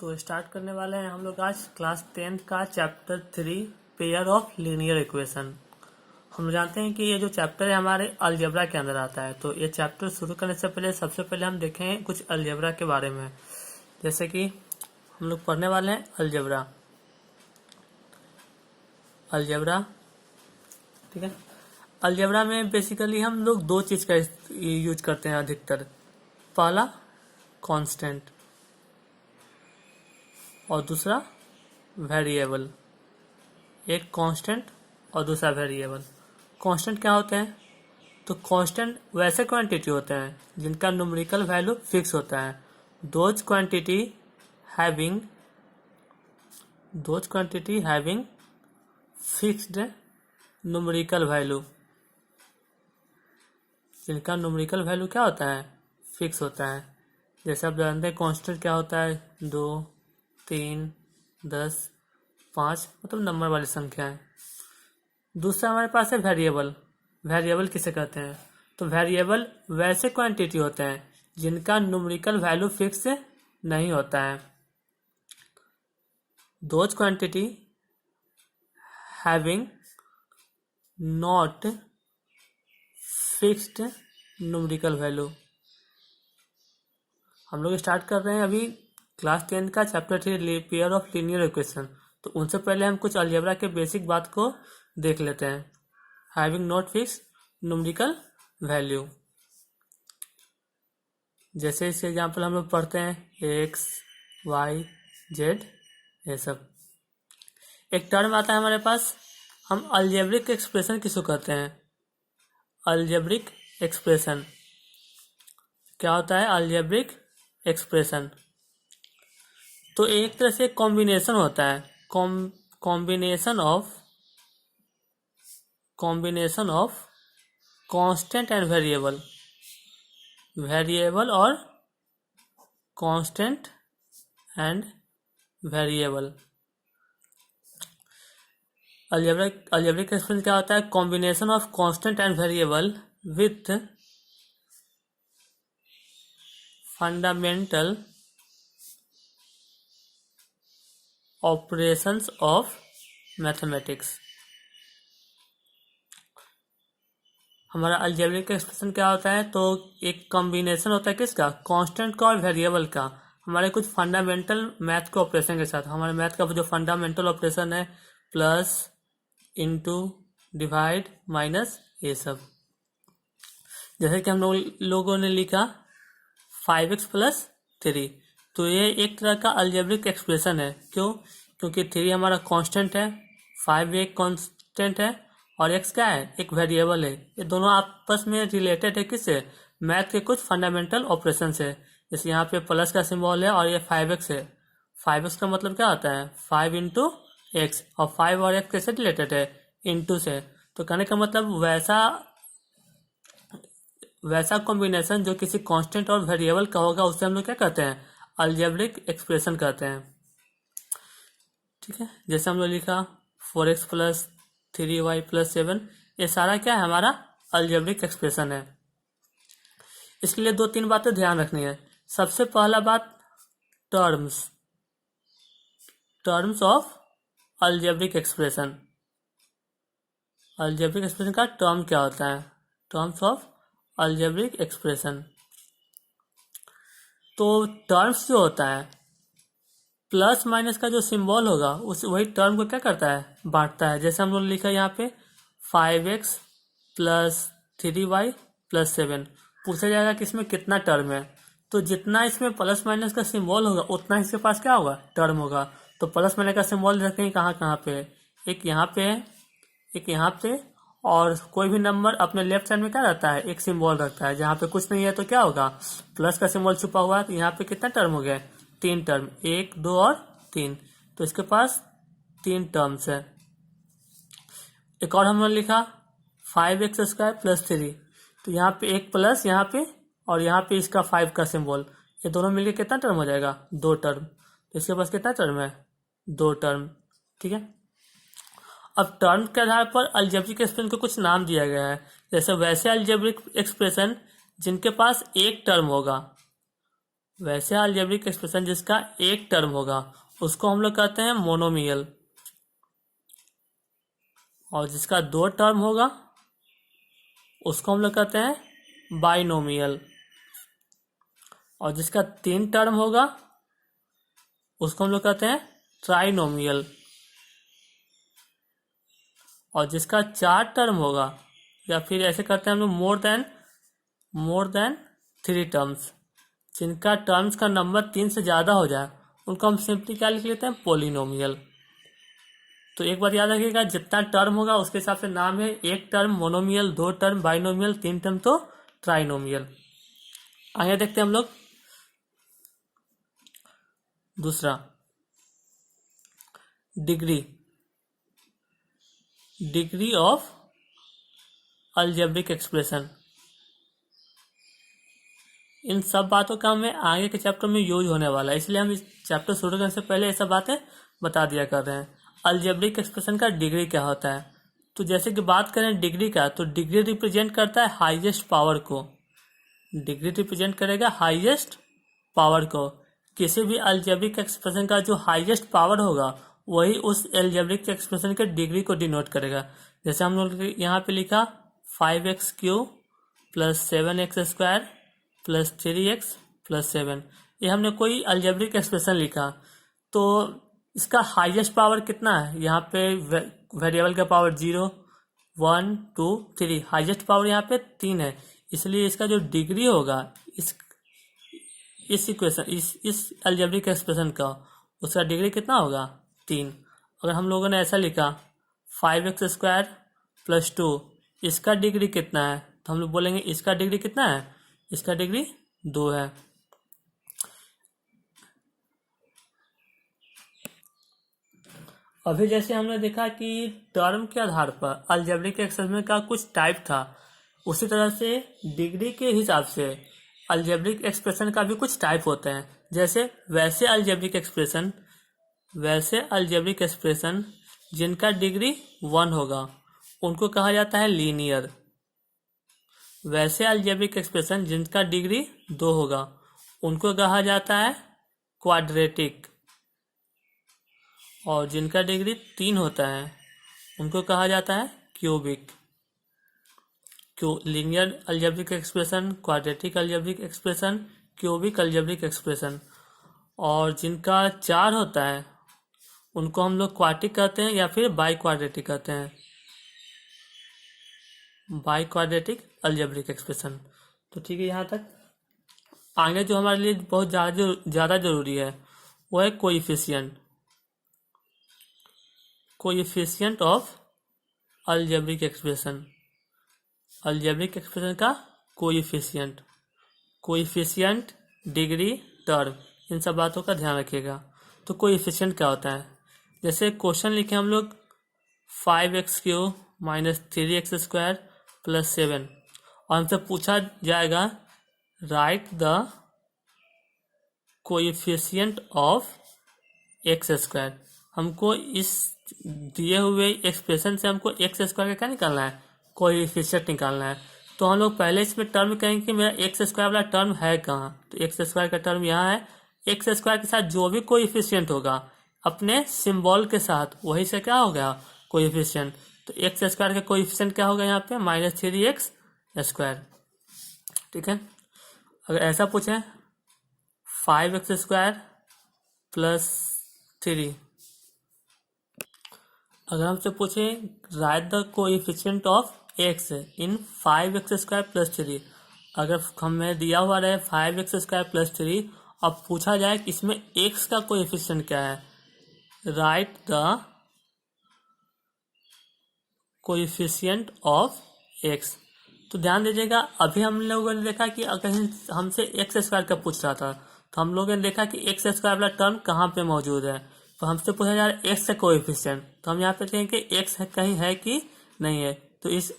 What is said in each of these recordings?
तो स्टार्ट करने वाले हैं हम लोग आज क्लास 10 का chapter 3 pair of linear equation. हम जानते हैं कि ये जो चैप्टर है हमारे अलजेब्रा के अंदर आता है। तो ये चैप्टर शुरू करने से पहले सबसे पहले हम देखें कुछ अलजेब्रा के बारे में। जैसे कि हम लोग पढ़ने वाले हैं अलजेब्रा। ठीक है। अलजेब्रा में बेसिकली हम लोग दो चीज का यूज करते हैं अधिकतर। पहला कांस्टेंट और दूसरा वेरिएबल। एक कांस्टेंट और दूसरा वेरिएबल। कांस्टेंट क्या होते हैं? तो कांस्टेंट वैसे क्वांटिटी होते हैं जिनका न्यूमेरिकल वैल्यू फिक्स होता है। Those quantity having fixed numerical value, जिनका न्यूमेरिकल वैल्यू क्या होता है? फिक्स होता है। जैसे आप जानते हैं कांस्टेंट क्या होता है? 2, 3, 10, 5 मतलब नंबर वाली संख्या है। दूसरा हमारे पास है वेरिएबल। वेरिएबल किसे कहते हैं? तो वेरिएबल वैसे क्वांटिटी होते हैं जिनका न्यूमेरिकल वैल्यू फिक्स नहीं होता है। Those quantity having not fixed numerical value. हम लोग स्टार्ट कर रहे हैं अभी क्लास 10 का chapter 3 pair of linear equation. तो उनसे पहले हम कुछ अलजेब्रा के बेसिक बात को देख लेते हैं। Having not fix numerical value, जैसे इस एग्जांपल हम लोग पढ़ते हैं एक्स, वाई, जेड, ये सब। एक टर्म आता है हमारे पास, हम अलजेब्रिक एक्सप्रेशन किसको कहते हैं? अलजेब्रिक एक्सप्रेशन क्या होता है? अलजेब्रिक एक्सप्रेशन तो एक तरह से कॉम्बिनेशन होता है। Combination of constant and variable. Variable और constant and variable. Algebraic expression क्या होता है? Combination of constant and variable with fundamental operations of mathematics. हमारा अलजेब्रिक एक्सप्रेशन क्या होता है? तो एक कॉम्बिनेशन होता है किसका? कांस्टेंट का और वेरिएबल का, हमारे कुछ फंडामेंटल मैथ के ऑपरेशन के साथ। हमारे मैथ का जो फंडामेंटल ऑपरेशन है प्लस, इनटू, डिवाइड, माइनस, ये सब। जैसे कि हम लोगों ने लिखा 5x + 3, तो ये एक तरह का अलजेब्रिक एक्सप्रेशन है। क्यों? क्योंकि 3 हमारा कांस्टेंट है, 5 एक कांस्टेंट है और x क्या है? एक वेरिएबल है। ये दोनों आपस में रिलेटेड है किससे? मैथ के कुछ फंडामेंटल ऑपरेशन से। जैसे यहाँ पे प्लस का सिंबल है और ये 5x है। 5x का मतलब क्या होता है? 5 × x, और 5 और x कैसे रिलेटेड है? इनटू से। तो कहने का मतलब वैसा कॉम्बिनेशन जो किसी कांस्टेंट और वेरिएबल का होगा उससे हम लोग क्या कहते हैं? अलजेब्रिक एक्सप्रेशन कहते हैं। ठीक है। जैसे हम लोग लिखा 4x + 3y + 7, ये सारा क्या है? हमारा अलजेब्रिक एक्सप्रेशन है। इसके लिए 2-3 बातें ध्यान रखनी है। सबसे पहला बात, terms of algebraic expression. Algebraic expression का टर्म क्या होता है? Terms of algebraic expression. तो टर्म्स जो होता है, प्लस माइनस का जो सिंबल होगा वही टर्म को क्या करता है? बांटता है। जैसे हम लोग लिखा यहाँ पे 5x + 3y + 7, पूछा जाएगा कि इसमें कितना टर्म है। तो जितना इसमें प्लस माइनस का सिंबल होगा उतना इसके पास क्या होगा? टर्म होगा। तो प्लस माइनस का सिंबल रखेंगे कहाँ पे? एक यहाँ पे है, एक यहाँ पे, और कोई भी नंबर अपने लेफ्ट साइड में क्या रहता है? एक सिंबल रखता है। जहाँ पे कुछ नहीं है तो क्या होगा? प्लस का सिंबल छुपा हुआ है। तो यहाँ पे कितना टर्म हो गया? 3 टर्म, 1, 2 और 3। तो इसके पास 3 टर्म्स है। एक और हमने लिखा 5x² + 3, तो यहाँ पे एक प्लस यहाँ पे और यहाँ पे इसका 5 का सिंबल, ये दोनों मिलके कितना टर्म हो जाएगा? 2 टर्म। तो इसके पास कितना टर्म है? 2 टर्म। ठीक है। अब टर्म के आधार पर अलजेब्रिक एक्सप्रेशन को कुछ नाम दिया गया है। जैसे वैसे अलजेब्रिक एक्सप्रेशन जिनके पास एक टर्म होगा वैसे अलजेब्रिक एक्सप्रेशन जिसका एक टर्म होगा उसको हम लोग कहते हैं मोनोमियल, और जिसका दो टर्म होगा उसको हम लोग कहते हैं बाइनोमियल, और जिसका तीन टर्म होगा उसको हम लोग कहते हैं ट्राइनोमियल, और जिसका चार टर्म होगा या फिर ऐसे करते हैं हम लोग मोर देन थ्री टर्म्स, जिनका टर्म्स का नंबर 3 से ज़्यादा हो जाए उनको हम सिंपली क्या लिख लेते हैं, पोलिनोमियल। तो एक बार याद रखिएगा, जितना टर्म होगा उसके हिसाब से नाम है। एक टर्म मोनोमियल, दो टर्म बाइनोमियल, तीन टर्म तो ट्राइनोमियल। आगे देखते हैं हम लोग दूसरा, डिग्री ऑफ अलजेब्रिक एक्सप्रेशन। इन सब बातों का हमें आगे के चैप्टर में यूज होने वाला है, इसलिए हम इस चैप्टर शुरू करने से पहले ये सब बातें बता दिया कर रहे हैं। अलजेब्रिक एक्सप्रेशन का डिग्री क्या होता है, तो जैसे कि बात करें डिग्री का, तो डिग्री रिप्रेजेंट करता है हाईएस्ट पावर को। डिग्री रिप्रेजेंट करेगा हाईएस्ट पावर को। किसी भी अलजेब्रिक एक्सप्रेशन का जो हाईएस्ट पावर होगा वही उस अलजेब्रिक एक्सप्रेशन के डिग्री को डिनोट करेगा। जैसे हम लोग यहाँ पे लिखा 5x³ + 7x² + 3x + 7, ये हमने कोई अलजेब्रिक एक्सप्रेशन लिखा, तो इसका हाईएस्ट पावर कितना है, यहाँ पे वेरिएबल का पावर 0, 1, 2, 3, हाईएस्ट पावर यहाँ पे 3 है, इसलिए इसका जो डिग्री होगा इस इक्वेशन इस अलजेब्रिक एक्सप्रेशन का, उसका डिग्री कितना होगा, 3। अगर हम लोगों ने ऐसा लिखा 5x² + 2, इसका डिग्री कितना है, तो हम लोग बोलेंगे इसका डिग्री कितना है, इसका डिग्री 2 है। अभी जैसे हमने देखा कि टर्म के आधार पर अलजेब्रिक एक्सप्रेशन का कुछ टाइप था, उसी तरह से डिग्री के हिसाब से अलजेब्रिक एक्सप्रेशन का भी कुछ टाइप होते हैं। जैसे वैसे अलजेब्रिक एक्सप्रेशन जिनका डिग्री 1 होगा उनको कहा जाता है लीनियर। वैसे अलजेब्रिक एक्सप्रेशन जिनका डिग्री 2 होगा उनको कहा जाता है क्वाड्रेटिक, और जिनका डिग्री 3 होता है उनको कहा जाता है cubic. Linear algebraic expression, quadratic algebraic expression, cubic algebraic expression. और जिनका 4 होता है उनको हम लोग क्वाड्रेटिक कहते हैं या फिर बाई क्वाड्रेटिक कहते हैं, बाई क्वाड्रेटिक अलजेब्रिक एक्सप्रेशन। तो ठीक है, यहाँ तक। आगे जो हमारे लिए बहुत ज़्यादा जरूरी है वो है coefficient of algebraic expression. Algebraic expression का कोएफिशिएंट, डिग्री, टर्म, इन सब बातों का ध्यान रखिएगा। तो कोएफिशिएंट क्या होता है, जैसे क्वेश्चन लिखे हम लोग 5x³ - 3x² + 7, और हमसे पूछा जाएगा right the coefficient of x²। हमको इस दिए हुए एक्सप्रेशन से हमको x² का क्या निकालना है, कोएफिशिएंट निकालना है। तो हम लोग पहले इसमें टर्म कहेंगे कि मेरा x² वाला टर्म है कहाँ, तो x² का टर्म यहाँ है। x² के साथ जो भी कोएफिशिएंट होगा अपने सिंबल के साथ वही से क्या हो गया, कोएफिशिएंट। तो x² का कोएफिशिएंट क्या होगा यहाँ पे, -3x²। ठीक है। अगर ऐसा पूछे 5x² + 3, अगर हमसे पूछे right the coefficient of x in 5x² + 3, अगर हमें दिया हुआ रहे 5x² + 3 अब पूछा जाए कि इसमें x का कोएफिशिएंट क्या है, right the coefficient of x। तो ध्यान दीजिएगा, अभी हम लोगों ने देखा कि अगर हमसे x² का पूछ रहा था तो हम लोगों ने देखा कि x² वाला टर्म कहाँ पे मौजूद है, तो हमसे पूछा जा रहा है x का कोएफिशिएंट, तो हम यहाँ पे देखेंगे कि x कहीं है कि नहीं है। तो इस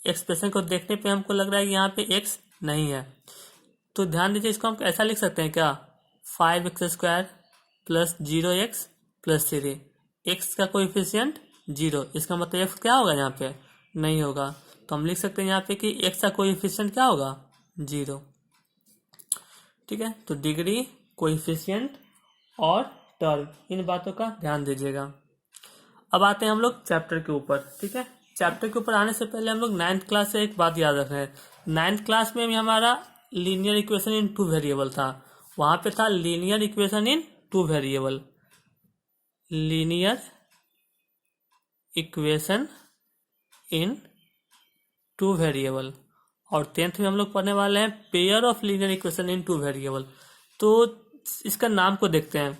एक्सप्रेशन को देखने पे हमको लग रहा है कि यहाँ पे x नहीं है। तो ध्यान दीजिए, इसको हम ऐसा लिख सकते हैं क्या, 5x² + 0x + 3, x का कोएफिशिएंट 0, इसका मतलब x क्या होगा यहाँ पे, नहीं होगा। तो हम लिख सकते हैं यहाँ पे कि x का कोएफिशिएंट क्या होगा, 0। ठीक है। तो डिग्री, कोएफिशिएंट और टर्म, इन बातों का ध्यान दीजिएगा। अब आते हैं हम लोग चैप्टर के ऊपर, ठीक है। चैप्टर के ऊपर आने से पहले हम लोग 9th क्लास से एक बात याद रखें। 9th क्लास में भी हमारा लीनियर इक्वेशन इन 2 वेरिएबल था। वहां पे था linear equation in 2 variable, linear equation in 2 variable. और 10th में हम लोग पढ़ने वाले हैं pair of linear equation in 2 variable. तो इसका नाम को देखते हैं,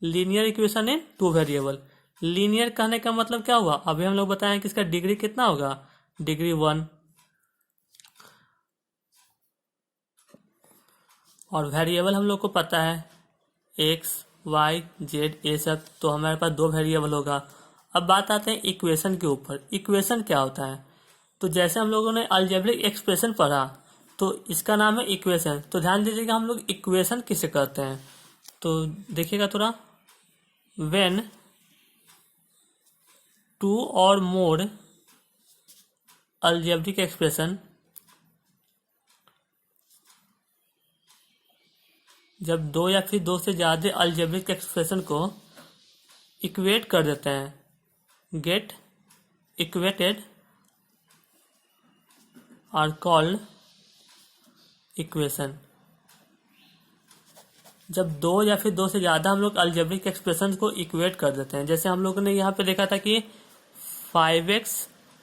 linear equation in 2 variable. Linear कहने का मतलब क्या हुआ, अभी हम लोग बताएं कि इसका डिग्री कितना होगा, डिग्री 1। और वेरिएबल हम लोग को पता है एक्स, वाई, जेड, ये सब, तो हमारे पास 2 वेरिएबल होगा। अब बात आते हैं इक्वेशन के ऊपर। इक्वेशन क्या होता है, तो जैसे हम लोगों ने अलजेब्रिक एक्सप्रेशन पढ़ा, तो इसका नाम है इक्वेशन। तो ध्यान दीजिएगा हम लोग इक्वेशन किसे कहते हैं, तो देखिएगा थोड़ा, when 2 or more algebraic expression, जब 2 या फिर 2 से ज्यादा अलजेब्रिक एक्सप्रेशन को इक्वेट कर देते हैं, get equated are called equation. जब 2 या फिर 2 से ज्यादा हम लोग अलजेब्रिक एक्सप्रेशन को इक्वेट कर देते हैं, जैसे हम लोगों ने यहाँ पे देखा था कि 5x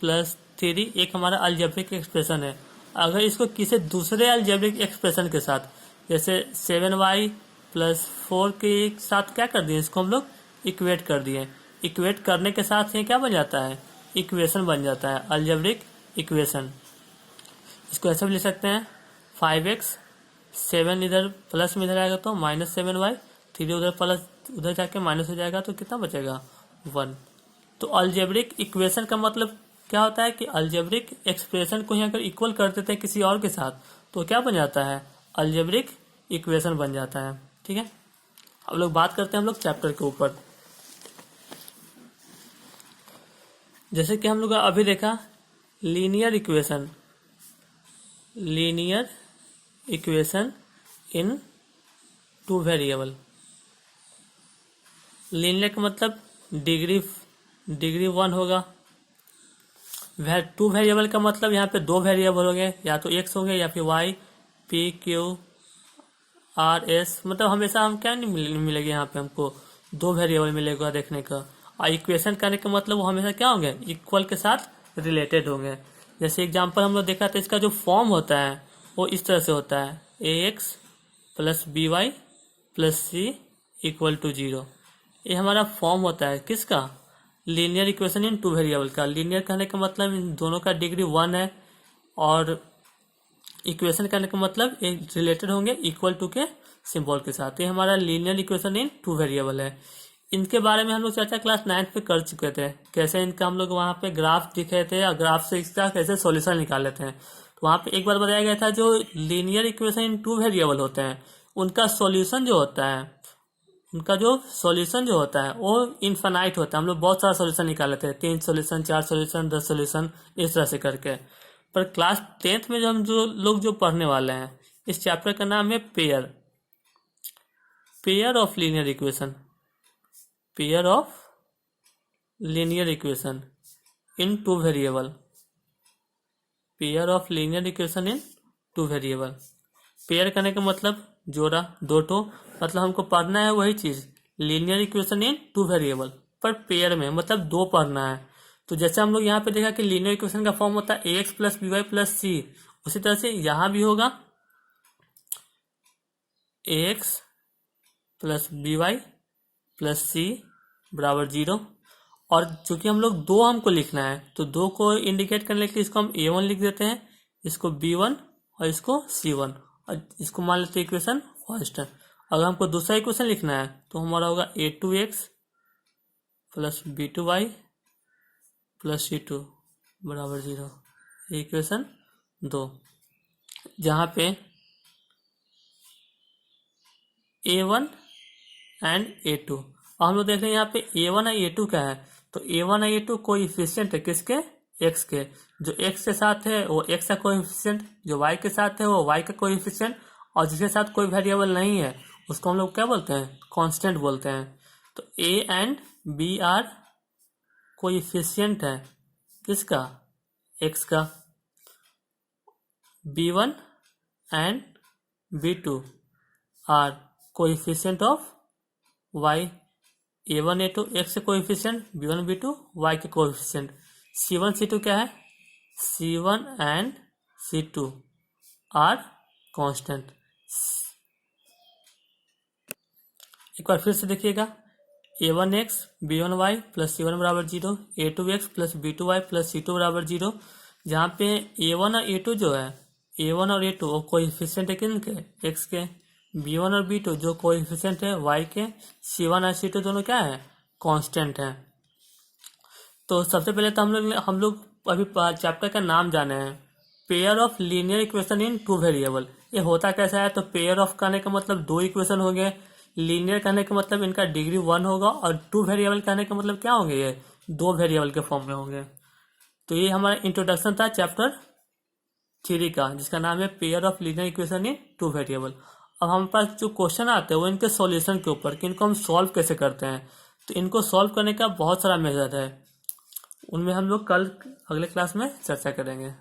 + 3 एक हमारा अलजेब्रिक एक्सप्रेशन है। अगर इसको किसी दूसरे अलजेब्रिक एक्सप्रेशन के साथ, जैसे 7y + 4 के साथ क्या कर दिए, इसको हम लोग इक्वेट कर दिए। इक्वेट करने के साथ ये क्या बन जाता है, इक्वेशन बन जाता है, अलजेब्रिक इक्वेशन। इसको ऐसे भी लिख सकते हैं, 5x, 7 इधर प्लस में इधर आएगा तो -7y, 3 उधर प्लस उधर जाके माइनस हो जाएगा, तो कितना बचेगा, 1। तो अलजेब्रिक इक्वेशन का मतलब क्या होता है कि अलजेब्रिक एक्सप्रेशन को ही अगर इक्वल कर देते हैं किसी और के साथ, तो क्या बन जाता है, अलजेब्रिक इक्वेशन बन जाता है, ठीक है। अब लोग बात करते हैं हम लोग चैप्टर के ऊपर। जैसे कि हम लोग अभी देखा linear equation, linear equation in 2 variable. Linear का मतलब डिग्री 1 होगा। 2 वेरिएबल का मतलब यहाँ पे 2 वेरिएबल हो गए, या तो x होंगे या फिर y, p, q, r, s, मतलब हमेशा हम क्या नहीं मिलेगी, यहाँ पे हमको 2 वेरिएबल मिलेगा देखने का। और इक्वेशन करने का मतलब वो हमेशा क्या होंगे, इक्वल के साथ रिलेटेड होंगे। जैसे एग्जांपल हम लोग देखा था, इसका जो फॉर्म होता है वो इस तरह से होता है, ax + by + c = 0। ये हमारा फॉर्म होता है किसका, लीनियर इक्वेशन इन 2 वेरिएबल का। लीनियर कहने का मतलब इन दोनों का डिग्री 1 है, और इक्वेशन करने का मतलब एक रिलेटेड होंगे इक्वल टू के सिंबल के साथ। ये हमारा लीनियर इक्वेशन इन 2 वेरिएबल है। इनके बारे में हम लोग चर्चा क्लास 9th पे कर चुके थे, कैसे इनका हम लोग वहाँ पे ग्राफ दिखे थे, और ग्राफ से इसका कैसे सॉल्यूशन निकाले थे। तो वहाँ पे एक बार बताया गया था, जो लीनियर इक्वेशन इन 2 वेरिएबल होते हैं उनका सॉल्यूशन जो होता है, वो इनफाइनाइट होता है। हम लोग बहुत सारा सॉल्यूशन निकाले थे, 3 सॉल्यूशन, 4 सॉल्यूशन, 10 सॉल्यूशन, इस तरह से करके। पर क्लास 10th में जो लोग पढ़ने वाले हैं, इस चैप्टर का नाम है pair of linear equation, pair of linear equation in 2 variable, pair of linear equation in 2 variable. Pair करने का मतलब जोड़ा, 2 ठो, मतलब हमको पढ़ना है वही चीज, लीनियर इक्वेशन इन 2 वेरिएबल, पर पेयर में, मतलब 2 पढ़ना है। तो जैसे हम लोग यहाँ पे देखा कि लीनियर इक्वेशन का फॉर्म होता है ax + by + c, उसी तरह से यहाँ भी होगा ax + by + c = 0। और चूंकि हम लोग 2 हमको लिखना है, तो 2 को इंडिकेट करने के लिए इसको हम a1 लिख देते हैं, इसको b1 और इसको c1, और इसको मान लेते हैं इक्वेशन फर्स्ट। अगर हमको दूसरा इक्वेशन लिखना है तो हमारा होगा a2x + b2y + c2 = 0, इक्वेशन 2, जहाँ पे a1 एंड a2। और हम लोग देख रहे हैं यहाँ पे a1 और a2 क्या है, तो a1 और a2 कोएफिशिएंट है किसके, x के। जो x के साथ है वो x का कोएफिशिएंट, जो y के साथ है वो y का कोएफिशिएंट, और जिसके साथ कोई वेरिएबल नहीं है उसको हम लोग क्या बोलते हैं, कांस्टेंट बोलते हैं। तो A and B are coefficient है किसका, एक्स का। B1 and B2 are coefficient of y। A1 A2 x के कोएफिशिएंट, B1 B2 y के कोएफिशिएंट। C1 C2 क्या है, C1 and C2 are constant. एक बार फिर से देखिएगा, A1x B1y प्लस C1 बराबर 0, A2x plus B2y plus C2 बराबर 0। जहाँ पे A1 और A2 जो है, A1 और A2 वो कोएफिशिएंट है किनके, x के। B1 और B2 जो कोएफिशिएंट है y के। C1 और C2 दोनों क्या है, कांस्टेंट है। तो सबसे पहले तो हम लोग अभी चैप्टर का नाम जाने हैं, pair of linear equation in two variable. ये होता कैसा है, तो पेयर ऑफ कहने का मतलब दो इक्वेशन हो गए, लीनियर कहने का मतलब इनका डिग्री 1 होगा, और टू वेरिएबल कहने का मतलब क्या होंगे, ये दो वेरिएबल के फॉर्म में होंगे। तो ये हमारा इंट्रोडक्शन था चैप्टर 3 का, जिसका नाम है pair of linear equation in two variable. अब हमारे पास जो क्वेश्चन आते हैं वो इनके सॉल्यूशन के ऊपर कि इनको हम सॉल्व कैसे करते हैं। तो इनको सॉल्व करने का बहुत सारा मेथड है, उनमें हम लोग कल अगले क्लास में चर्चा करेंगे।